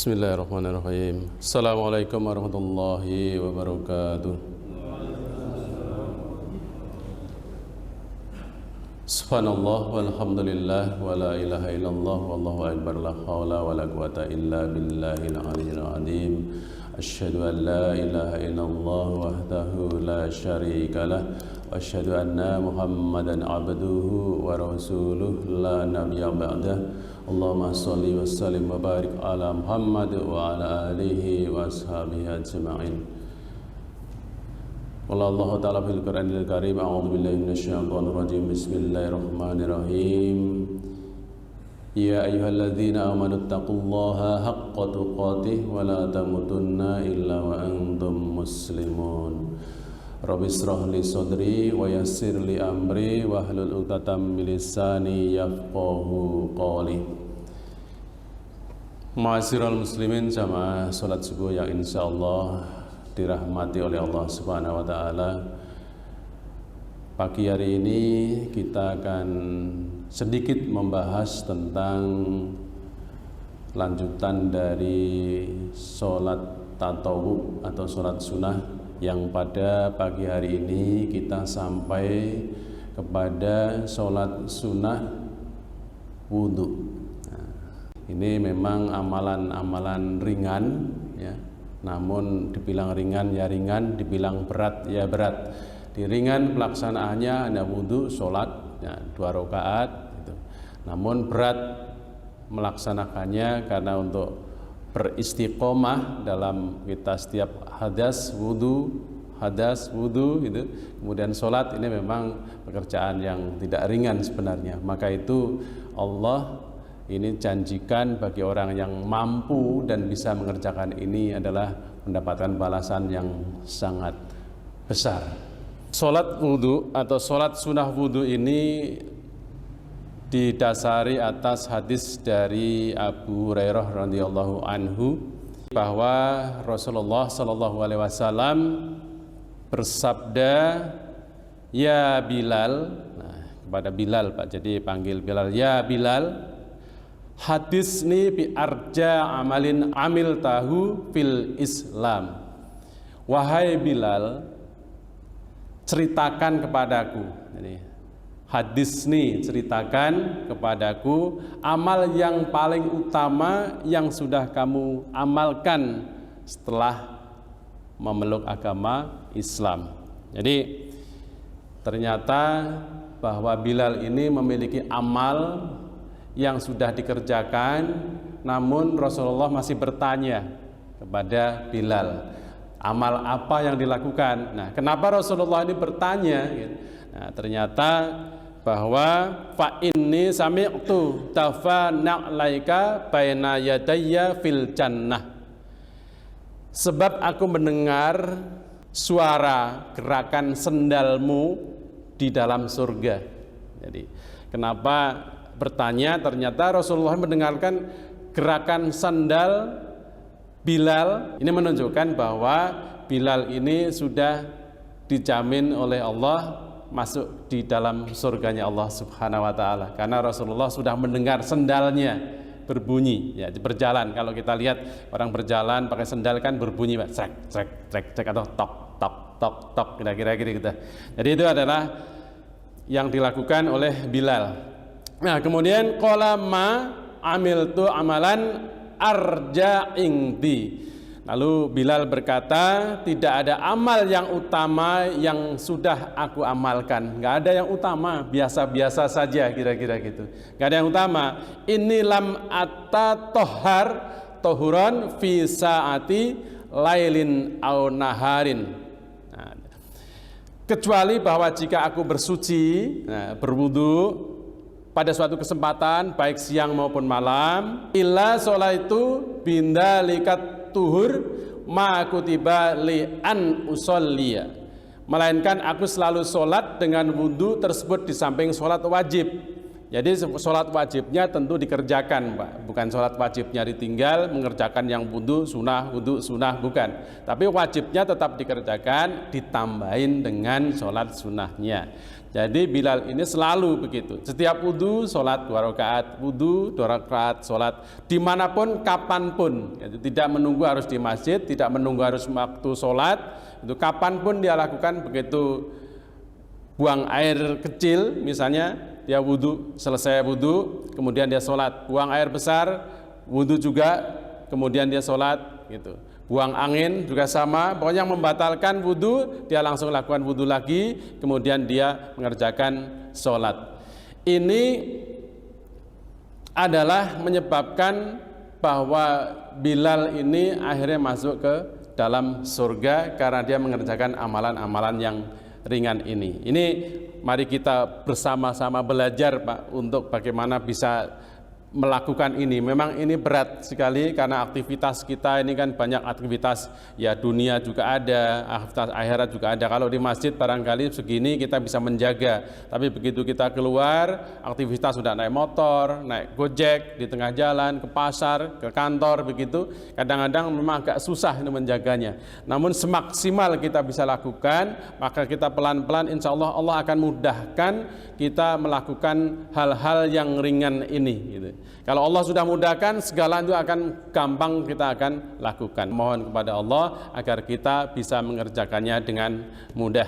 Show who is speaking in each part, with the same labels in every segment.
Speaker 1: Bismillahirrahmanirrahim. Assalamualaikum warahmatullahi wabarakatuh. Subhanallah walhamdulillah wa la ilaha illallah wallahu akbar la hawla wa la quwata illa billahil aliyyil azim. Asyhadu an la ilaha illallah wahdahu la syarika lah wa asyhadu anna Muhammadan abduhu wa rasuluh la nabiyya ba'dah. Allahumma sholli wa sallim wa barik ala Muhammad wa ala alihi wa ashabihi ajma'in. Qala Allah ta'ala fil Qur'anil Karim, a'udzu billahi minasyaitonir rajim. Bismillahirrahmanirrahim. Ya ayyuhalladzina amanu taqullaha haqqa tuqatih wa la tamutunna illa wa antum muslimun. Rabbi shrah li sadri wa yassir li amri wahlul 'uqdatam min lisani yafqahu qawli. Ma'asyiral muslimin, jamaah salat subuh yang insyaallah dirahmati oleh Allah Subhanahu wa taala. Pagi hari ini kita akan sedikit membahas tentang lanjutan dari salat tatawwu atau salat sunnah, yang pada pagi hari ini kita sampai kepada sholat sunnah wudhu. Nah, ini memang amalan-amalan ringan, ya. Namun dibilang ringan ya ringan, dibilang berat ya berat. Di ringan pelaksanaannya ada wudhu, sholat, ya, 2 rakaat. Gitu. Namun berat melaksanakannya karena untuk beristiqomah dalam kita setiap hadas wudu gitu. Kemudian sholat ini memang pekerjaan yang tidak ringan sebenarnya. Maka itu Allah ini janjikan bagi orang yang mampu dan bisa mengerjakan ini adalah mendapatkan balasan yang sangat besar. Sholat wudu atau sholat sunnah wudu ini didasari atas hadis dari Abu Hurairah radhiyallahu anhu bahwa Rasulullah sallallahu alaihi wasallam bersabda, ya Bilal. Nah, kepada Bilal, Pak, jadi panggil Bilal, ya Bilal, hadisni bi arja amalin amil tahu fil Islam. Wahai Bilal, ceritakan kepadaku. Jadi hadis nih, ceritakan kepadaku amal yang paling utama yang sudah kamu amalkan setelah memeluk agama Islam. Jadi ternyata bahwa Bilal ini memiliki amal yang sudah dikerjakan, namun Rasulullah masih bertanya kepada Bilal, amal apa yang dilakukan. Nah, kenapa Rasulullah ini bertanya? Nah, ternyata bahwa fa inni sami'tu tafana'laika baina yadayya fil jannah. Sebab aku mendengar suara gerakan sendalmu di dalam surga. Jadi, kenapa bertanya? Ternyata Rasulullah mendengarkan gerakan sandal Bilal. Ini menunjukkan bahwa Bilal ini sudah dijamin oleh Allah masuk di dalam surganya Allah Subhanahu wa taala, karena Rasulullah sudah mendengar sendalnya berbunyi, ya, berjalan. Kalau kita lihat orang berjalan pakai sendal kan berbunyi, Pak, trek trek trek trek atau tok tok tok tok, kira-kira gitu. Jadi itu adalah yang dilakukan oleh Bilal. Nah, kemudian qala ma amiltu amalan arja indi. Lalu Bilal berkata, tidak ada amal yang utama yang sudah aku amalkan. Nggak ada yang utama, biasa-biasa saja, kira-kira gitu. Nggak ada yang utama. Ini lam atta tohar tohuron fi saati lailin au naharin. Nah, kecuali bahwa jika aku bersuci, berwudu pada suatu kesempatan, baik siang maupun malam, illa sholaitu bindalikat tuhur ma kutiba li an usolliya, melainkan aku selalu sholat dengan wudhu tersebut di samping sholat wajib Jadi sholat wajibnya tentu dikerjakan, Pak. Bukan sholat wajibnya ditinggal, mengerjakan yang wudu sunnah, bukan. Tapi wajibnya tetap dikerjakan, ditambahin dengan sholat sunnahnya. Jadi Bilal ini selalu begitu. Setiap wudu sholat 2 rakaat, wudu 2 rakaat, sholat dimanapun, kapanpun. Tidak menunggu harus di masjid, tidak menunggu harus waktu sholat. Itu kapanpun dia lakukan begitu. Buang air kecil misalnya, dia wudu, selesai wudu, kemudian dia sholat. Buang air besar, wudu juga, kemudian dia sholat, gitu. Buang angin juga sama, pokoknya membatalkan wudu, dia langsung lakukan wudu lagi, kemudian dia mengerjakan sholat. Ini adalah menyebabkan bahwa Bilal ini akhirnya masuk ke dalam surga karena dia mengerjakan amalan-amalan yang ringan ini. Ini mari kita bersama-sama belajar, Pak, untuk bagaimana bisa melakukan ini. Memang ini berat sekali karena aktivitas kita ini kan banyak aktivitas, ya dunia juga ada, aktivitas akhirat juga ada. Kalau di masjid barangkali segini kita bisa menjaga, tapi begitu kita keluar, aktivitas sudah naik motor, naik gojek di tengah jalan, ke pasar, ke kantor, begitu kadang-kadang memang agak susah ini menjaganya. Namun semaksimal kita bisa lakukan, maka kita pelan-pelan insya Allah Allah akan mudahkan kita melakukan hal-hal yang ringan ini, gitu. Kalau Allah sudah mudahkan, segala itu akan gampang kita akan lakukan. Mohon kepada Allah agar kita bisa mengerjakannya dengan mudah.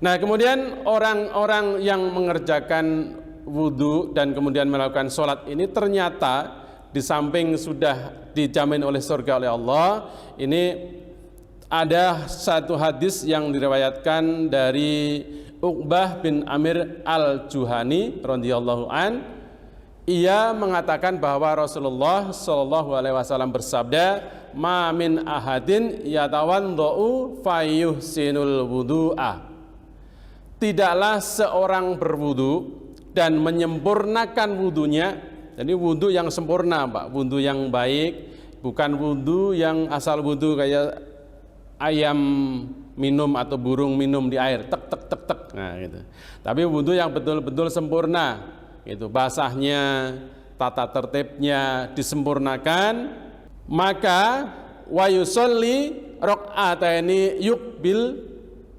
Speaker 1: Nah, kemudian orang-orang yang mengerjakan wudu dan kemudian melakukan sholat ini ternyata di samping sudah dijamin oleh surga oleh Allah, ini ada satu hadis yang diriwayatkan dari Uqbah bin Amir al-Juhani radhiyallahu an. Ia mengatakan bahwa Rasulullah Shallallahu Alaihi Wasallam bersabda, "Ma min ahadin yatawaddu fayuhsinul wudu'a." Tidaklah seorang berwudu dan menyempurnakan wudunya. Jadi wudu yang sempurna, Pak, wudu yang baik, bukan wudu yang asal wudu kayak ayam minum atau burung minum di air, tek tek tek tek. Nah, gitu. Tapi wudu yang betul-betul sempurna. Itu basahnya, tata tertibnya disempurnakan, maka wa yusolli raq'ataini yuqbil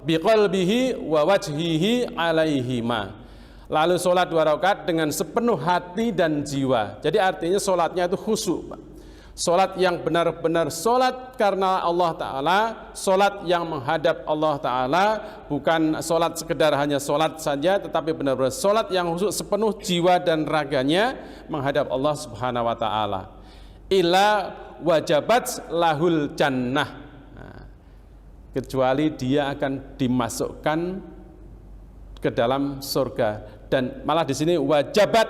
Speaker 1: biqalbihi wa wajhihi alaihima. Lalu sholat 2 rakaat dengan sepenuh hati dan jiwa. Jadi artinya sholatnya itu khusyuk, Pak. Sholat yang benar-benar sholat karena Allah Ta'ala, sholat yang menghadap Allah Ta'ala, bukan sholat sekedar hanya sholat saja, tetapi benar-benar sholat yang khusus sepenuh jiwa dan raganya menghadap Allah Subhanahu Wa Ta'ala. Ila wajabat lahul jannah. Nah, kecuali dia akan dimasukkan ke dalam surga. Dan malah di sini wajabat,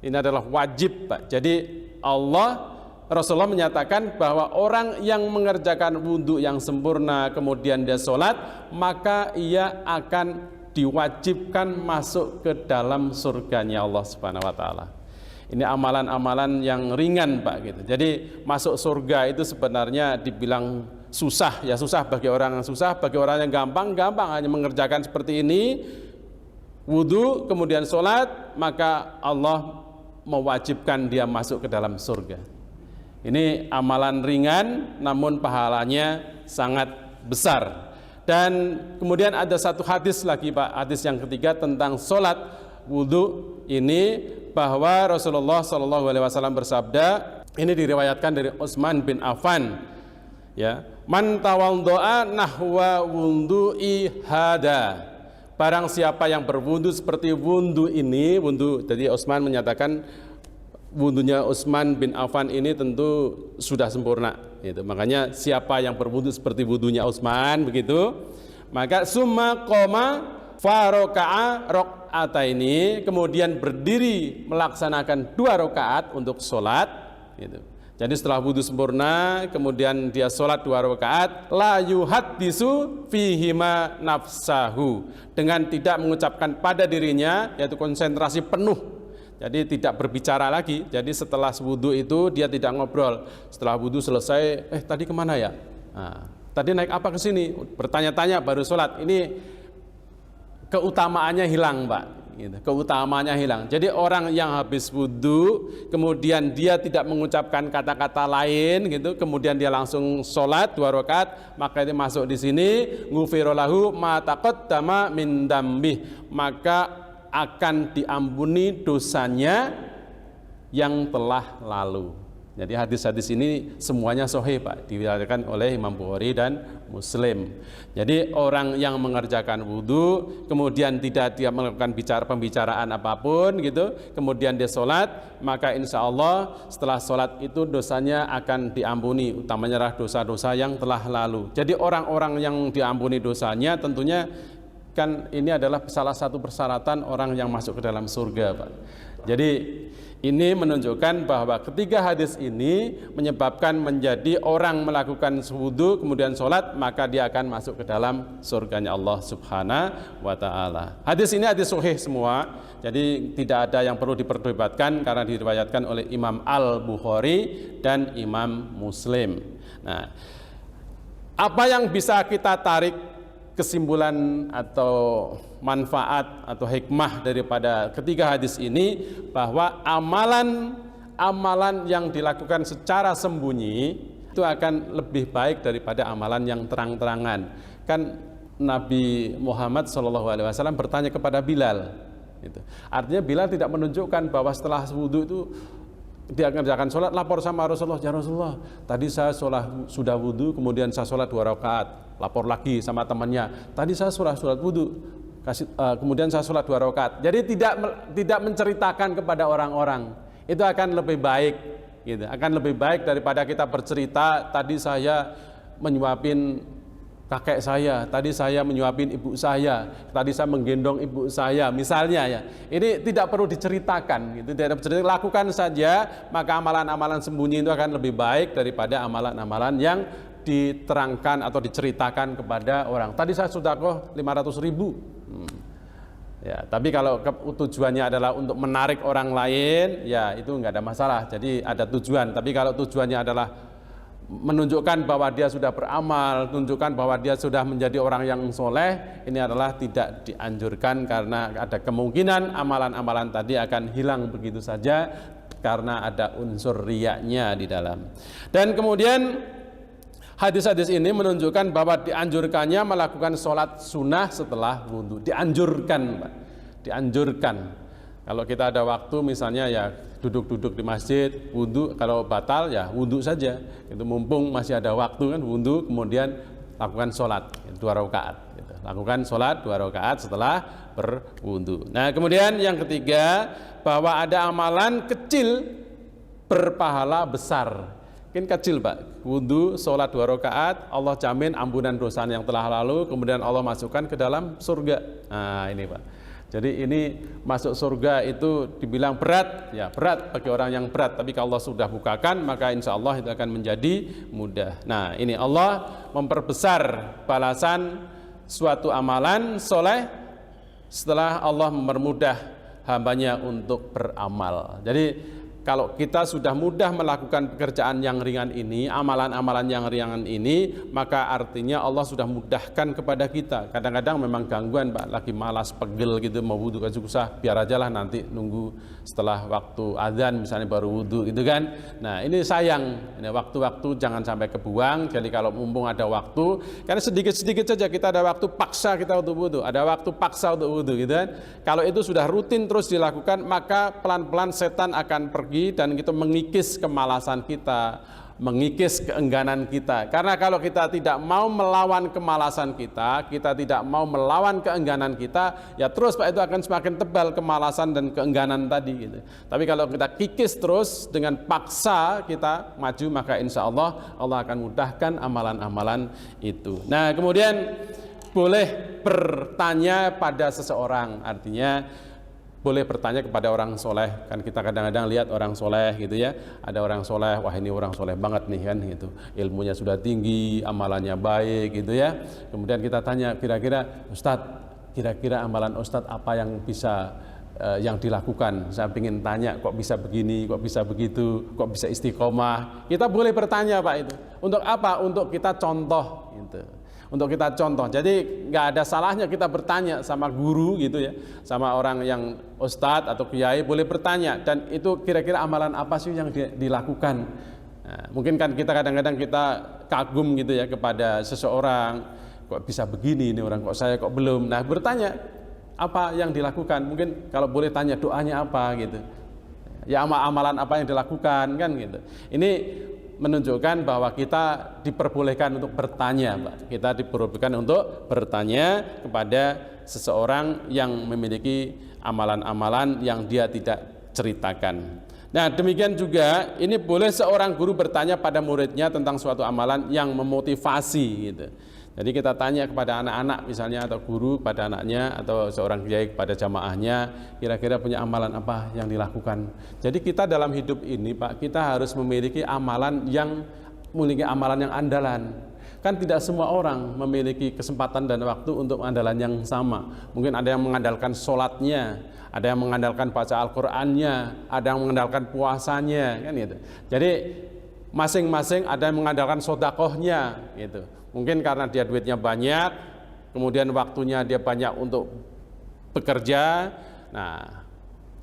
Speaker 1: ini adalah wajib, Pak. Jadi Rasulullah menyatakan bahwa orang yang mengerjakan wudhu yang sempurna kemudian dia sholat, maka ia akan diwajibkan masuk ke dalam surganya Allah Subhanahu Wa Ta'ala. Ini amalan-amalan yang ringan, Pak, gitu. Jadi masuk surga itu sebenarnya dibilang susah, ya susah bagi orang yang susah, bagi orang yang gampang hanya mengerjakan seperti ini, wudhu kemudian sholat, maka Allah mewajibkan dia masuk ke dalam surga. Ini amalan ringan namun pahalanya sangat besar. Dan kemudian ada satu hadis lagi, Pak, hadis yang ketiga tentang sholat wudhu ini, bahwa Rasulullah Shallallahu Alaihi Wasallam bersabda, ini diriwayatkan dari Utsman bin Affan, ya, man tawaddoa nahwa wudhu'i hada. Barang siapa yang berwudu seperti wudu ini, wudu, jadi Utsman menyatakan wudunya Utsman bin Affan ini tentu sudah sempurna, gitu. Makanya siapa yang berwudu seperti wudunya Utsman begitu, maka summa qoma faraka'a raq'ataini, kemudian berdiri melaksanakan 2 rakaat untuk sholat, gitu. Jadi setelah wudu sempurna kemudian dia sholat 2 rakaat, la yuhaddisu fihima nafsahu, dengan tidak mengucapkan pada dirinya, yaitu konsentrasi penuh. Jadi tidak berbicara lagi. Jadi setelah wudu itu dia tidak ngobrol. Setelah wudu selesai, tadi kemana ya? Nah, tadi naik apa ke sini? Bertanya-tanya baru sholat. Ini keutamaannya hilang, Pak. gitu. Keutamanya hilang. Jadi orang yang habis wudhu, kemudian dia tidak mengucapkan kata-kata lain, gitu, kemudian dia langsung sholat 2 rakaat, maka itu masuk di sini, ghufira lahu ma taqaddama min dambih, maka akan diampuni dosanya yang telah lalu. Jadi hadis-hadis ini semuanya sahih Pak, diriwayatkan oleh Imam Bukhari dan Muslim. Jadi orang yang mengerjakan wudhu, kemudian tidak dia melakukan pembicaraan apapun gitu, kemudian dia sholat, maka insya Allah setelah sholat itu dosanya akan diampuni, utamanya adalah dosa-dosa yang telah lalu. Jadi orang-orang yang diampuni dosanya tentunya kan ini adalah salah satu persyaratan orang yang masuk ke dalam surga Pak. Jadi ini menunjukkan bahwa ketiga hadis ini menyebabkan menjadi orang melakukan wudhu kemudian sholat, maka dia akan masuk ke dalam surganya Allah Subhanahu wa ta'ala. Hadis ini hadis sahih semua, jadi tidak ada yang perlu diperdebatkan karena diriwayatkan oleh Imam Al-Bukhari dan Imam Muslim. Nah, apa yang bisa kita tarik kesimpulan atau manfaat atau hikmah daripada ketiga hadis ini, bahwa amalan yang dilakukan secara sembunyi itu akan lebih baik daripada amalan yang terang-terangan. Kan Nabi Muhammad SAW bertanya kepada Bilal, gitu. Artinya Bilal tidak menunjukkan bahwa setelah wudhu itu dia kerjakan sholat, lapor sama Rasulullah, ya Rasulullah, tadi saya sudah wudhu, kemudian saya sholat 2 rakaat. Lapor lagi sama temannya, tadi saya sholat wudhu, kemudian saya sholat 2 rakaat. Jadi tidak menceritakan kepada orang-orang, itu akan lebih baik, gitu. Akan lebih baik daripada kita bercerita, tadi saya menyuapin kakek saya, tadi saya menyuapin ibu saya, tadi saya menggendong ibu saya, misalnya ya. Ini tidak perlu diceritakan, gitu. Tidak perlu lakukan saja, maka amalan-amalan sembunyi itu akan lebih baik daripada amalan-amalan yang diterangkan atau diceritakan kepada orang. Tadi saya sedekah 500.000. Ya, tapi kalau tujuannya adalah untuk menarik orang lain, ya itu enggak ada masalah. Jadi ada tujuan. Tapi kalau tujuannya adalah menunjukkan bahwa dia sudah beramal, tunjukkan bahwa dia sudah menjadi orang yang soleh, ini adalah tidak dianjurkan karena ada kemungkinan amalan-amalan tadi akan hilang begitu saja karena ada unsur riyanya di dalam. Dan kemudian hadis-hadis ini menunjukkan bahwa dianjurkannya melakukan sholat sunnah setelah wudhu. Dianjurkan Pak, dianjurkan. Kalau kita ada waktu misalnya ya duduk-duduk di masjid, wudhu, kalau batal ya wudhu saja. Itu mumpung masih ada waktu kan, wudhu kemudian lakukan sholat 2 rakaat. Gitu. Lakukan sholat 2 rakaat setelah berwudhu. Nah kemudian yang ketiga, bahwa ada amalan kecil berpahala besar. Mungkin kecil Pak, wudhu, sholat 2 rakaat, Allah jamin ampunan dosa yang telah lalu, kemudian Allah masukkan ke dalam surga. Nah ini Pak. Jadi ini masuk surga itu dibilang berat, ya berat bagi orang yang berat. Tapi kalau Allah sudah bukakan, maka insya Allah itu akan menjadi mudah. Nah ini Allah memperbesar balasan suatu amalan soleh setelah Allah mempermudah hambanya untuk beramal. Jadi kalau kita sudah mudah melakukan pekerjaan yang ringan ini, amalan-amalan yang ringan ini, maka artinya Allah sudah mudahkan kepada kita. Kadang-kadang memang gangguan Pak, lagi malas, pegel gitu, mau wudhu kan susah, biar aja lah nanti nunggu setelah waktu azan misalnya baru wudhu gitu kan. Nah ini sayang, ini waktu-waktu jangan sampai kebuang. Jadi kalau mumpung ada waktu, karena sedikit-sedikit saja kita ada waktu paksa kita untuk wudhu, ada waktu paksa untuk wudhu gitu kan. Kalau itu sudah rutin terus dilakukan, maka pelan-pelan setan akan pergi dan kita mengikis kemalasan kita, mengikis keengganan kita. Karena kalau kita tidak mau melawan kemalasan kita, kita tidak mau melawan keengganan kita, ya terus Pak itu akan semakin tebal kemalasan dan keengganan tadi gitu. Tapi kalau kita kikis terus dengan paksa kita maju, maka insya Allah Allah akan mudahkan amalan-amalan itu. Nah kemudian boleh bertanya pada seseorang, artinya boleh bertanya kepada orang soleh. Kan kita kadang-kadang lihat orang soleh gitu ya, ada orang soleh, wah ini orang soleh banget nih kan gitu, ilmunya sudah tinggi, amalannya baik gitu ya. Kemudian kita tanya, kira-kira Ustadz, kira-kira amalan Ustadz apa yang bisa yang dilakukan? Saya ingin tanya, kok bisa begini, kok bisa begitu, kok bisa istiqomah. Kita boleh bertanya Pak itu. Untuk apa? Untuk kita contoh gitu. untuk kita contoh. Jadi nggak ada salahnya kita bertanya sama guru gitu ya, sama orang yang ustadz atau kiai, boleh bertanya. Dan itu kira-kira amalan apa sih yang dilakukan. Nah, mungkin kan kita kadang-kadang kita kagum gitu ya kepada seseorang, kok bisa begini ini orang, kok saya kok belum. Nah, bertanya apa yang dilakukan. Mungkin kalau boleh tanya doanya apa gitu. Ya amalan apa yang dilakukan kan gitu. Ini menunjukkan bahwa kita diperbolehkan untuk bertanya, Pak. Kita diperbolehkan untuk bertanya kepada seseorang yang memiliki amalan-amalan yang dia tidak ceritakan. Nah, demikian juga ini boleh seorang guru bertanya pada muridnya tentang suatu amalan yang memotivasi gitu. Jadi kita tanya kepada anak-anak misalnya, atau guru pada anaknya, atau seorang kiai kepada jamaahnya, kira-kira punya amalan apa yang dilakukan. Jadi kita dalam hidup ini, Pak, kita harus memiliki amalan yang andalan. Kan tidak semua orang memiliki kesempatan dan waktu untuk andalan yang sama. Mungkin ada yang mengandalkan sholatnya, ada yang mengandalkan baca Al-Qur'annya, ada yang mengandalkan puasanya, kan gitu. Jadi masing-masing ada yang mengandalkan sodakohnya gitu. Mungkin karena dia duitnya banyak, kemudian waktunya dia banyak untuk bekerja. Nah,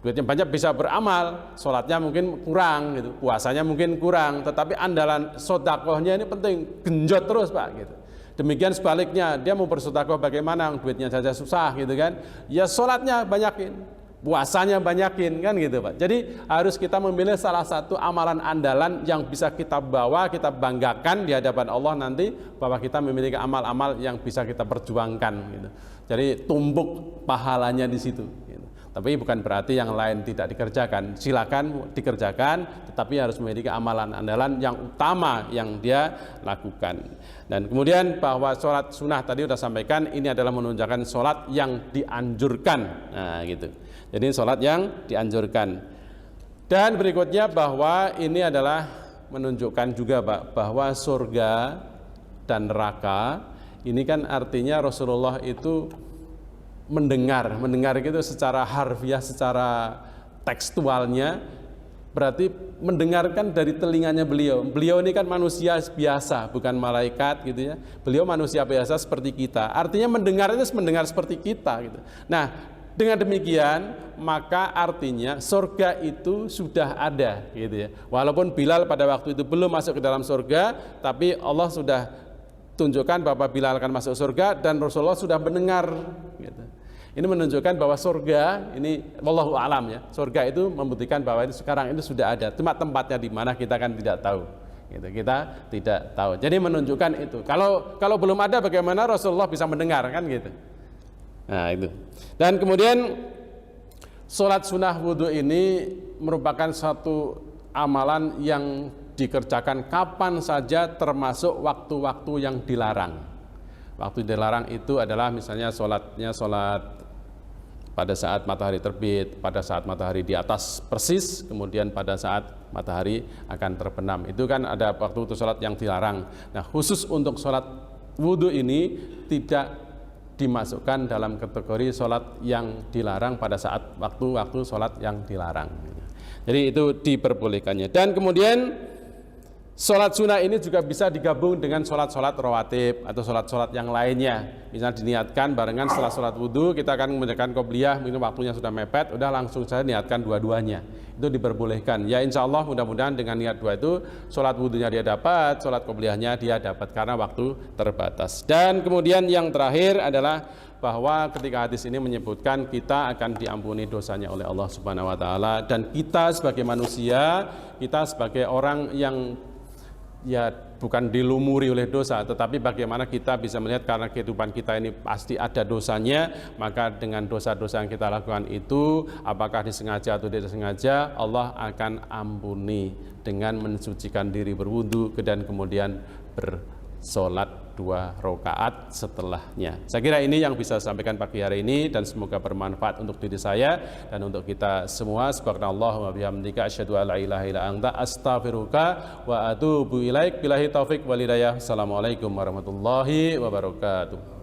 Speaker 1: duitnya banyak bisa beramal, sholatnya mungkin kurang gitu, puasanya mungkin kurang, tetapi andalan sodakohnya ini penting, genjot terus, Pak gitu. Demikian sebaliknya, dia mau bersodakoh bagaimana, duitnya saja susah gitu kan, ya sholatnya banyakin, puasanya banyakin kan gitu, Pak. Jadi harus kita memilih salah satu amalan andalan yang bisa kita bawa, kita banggakan di hadapan Allah nanti, bahwa kita memiliki amal-amal yang bisa kita perjuangkan gitu. Jadi tumpuk pahalanya di situ gitu. Tapi bukan berarti yang lain tidak dikerjakan, silakan dikerjakan, tetapi harus memiliki amalan andalan yang utama yang dia lakukan. Dan kemudian bahwa sholat sunnah tadi sudah sampaikan, ini adalah menunjukkan sholat yang dianjurkan. Nah gitu. Jadi sholat yang dianjurkan. Dan berikutnya bahwa ini adalah menunjukkan juga, Pak, bahwa surga dan neraka ini kan artinya Rasulullah itu mendengar itu secara harfiah, secara tekstualnya berarti mendengarkan dari telinganya beliau. Beliau ini kan manusia biasa, bukan malaikat gitu ya. Beliau manusia biasa seperti kita. Artinya mendengar itu mendengar seperti kita gitu. Nah, dengan demikian maka artinya surga itu sudah ada gitu ya. Walaupun Bilal pada waktu itu belum masuk ke dalam surga, tapi Allah sudah tunjukkan bahwa Bilal akan masuk surga dan Rasulullah sudah mendengar gitu. Ini menunjukkan bahwa surga ini wallahu alam ya. Surga itu membuktikan bahwa ini sekarang ini sudah ada. Cuma tempatnya di mana kita kan tidak tahu. Gitu. Kita tidak tahu. Jadi menunjukkan itu. Kalau belum ada bagaimana Rasulullah bisa mendengar kan gitu. Nah, itu. Dan kemudian sholat sunnah wudhu ini merupakan satu amalan yang dikerjakan kapan saja, termasuk waktu-waktu yang dilarang. Waktu dilarang itu adalah misalnya sholat pada saat matahari terbit, pada saat matahari di atas persis, kemudian pada saat matahari akan terbenam. Itu kan ada waktu itu sholat yang dilarang. Nah, khusus untuk sholat wudhu ini tidak dimasukkan dalam kategori sholat yang dilarang pada saat waktu-waktu sholat yang dilarang. Jadi itu diperbolehkannya. Dan kemudian sholat sunnah ini juga bisa digabung dengan sholat-sholat rawatib atau sholat-sholat yang lainnya. Misalnya diniatkan barengan setelah sholat wudhu, kita akan mengerjakan qobliyah, mungkin waktunya sudah mepet, udah langsung saja niatkan dua-duanya. Itu diperbolehkan. Ya insya Allah mudah-mudahan dengan niat dua itu, sholat wudhunya dia dapat, sholat qobliyahnya dia dapat, karena waktu terbatas. Dan kemudian yang terakhir adalah bahwa ketika hadis ini menyebutkan kita akan diampuni dosanya oleh Allah Subhanahu wa taala, dan kita sebagai manusia, kita sebagai orang yang ya bukan dilumuri oleh dosa, tetapi bagaimana kita bisa melihat karena kehidupan kita ini pasti ada dosanya, maka dengan dosa-dosa yang kita lakukan itu, apakah disengaja atau tidak disengaja, Allah akan ampuni dengan mensucikan diri berwudu dan kemudian bersolat 2 rakaat setelahnya. Saya kira ini yang bisa saya sampaikan pagi hari ini, dan semoga bermanfaat untuk diri saya dan untuk kita semua. Subhanallah wa bihamdika asyhadu an la ilaha illa anta astaghfiruka wa atubu ilaik. Billahi taufik wal hidayah. Assalamualaikum warahmatullahi wabarakatuh.